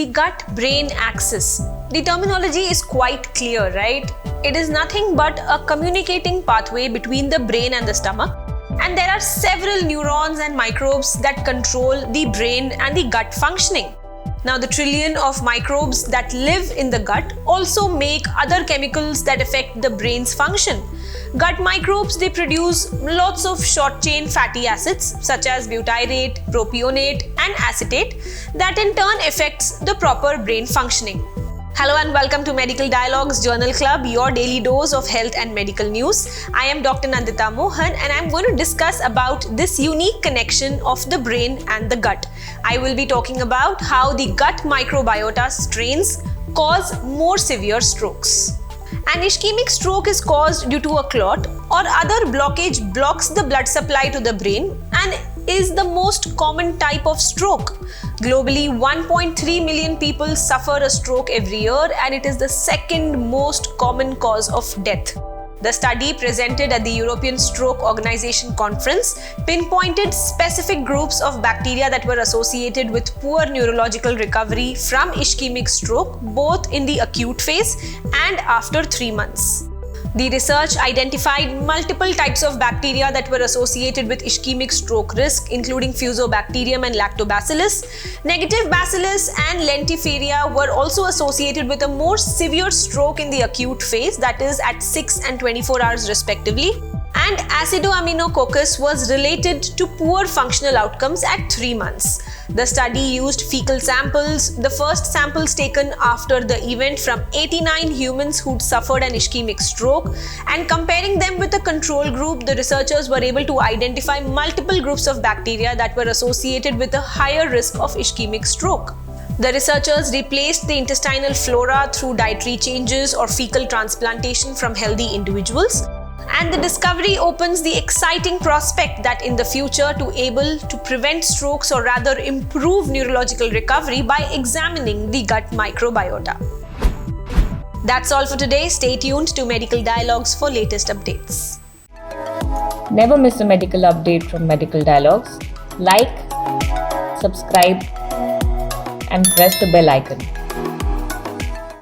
the gut-brain axis. The terminology is quite clear, right? It is nothing but a communicating pathway between the brain and the stomach. And there are several neurons and microbes that control the brain and the gut functioning. Now, the trillion of microbes that live in the gut also make other chemicals that affect the brain's function. Gut microbes, they produce lots of short-chain fatty acids such as butyrate, propionate and acetate that in turn affects the proper brain functioning. Hello and welcome to Medical Dialogues Journal Club, your daily dose of health and medical news. I am Dr. Nandita Mohan and I am going to discuss about this unique connection of the brain and the gut. I will be talking about how the gut microbiota strains cause more severe strokes. An ischemic stroke is caused due to a clot or other blockage blocks the blood supply to the brain and is the most common type of stroke. Globally, 1.3 million people suffer a stroke every year and it is the second most common cause of death. The study presented at the European Stroke Organization conference pinpointed specific groups of bacteria that were associated with poor neurological recovery from ischemic stroke both in the acute phase and after 3 months. The research identified multiple types of bacteria that were associated with ischemic stroke risk, including Fusobacterium and Lactobacillus. Negative bacillus and lentiferia were also associated with a more severe stroke in the acute phase, that is at 6 and 24 hours respectively. And Acidoaminococcus was related to poor functional outcomes at 3 months. The study used fecal samples, the first samples taken after the event from 89 humans who'd suffered an ischemic stroke, and comparing them with a control group, the researchers were able to identify multiple groups of bacteria that were associated with a higher risk of ischemic stroke. The researchers replaced the intestinal flora through dietary changes or fecal transplantation from healthy individuals. And the discovery opens the exciting prospect that in the future to able to prevent strokes or rather improve neurological recovery by examining the gut microbiota. That's all for today. Stay tuned to Medical Dialogues for latest updates. Never miss a medical update from Medical Dialogues. Like, subscribe and press the bell icon.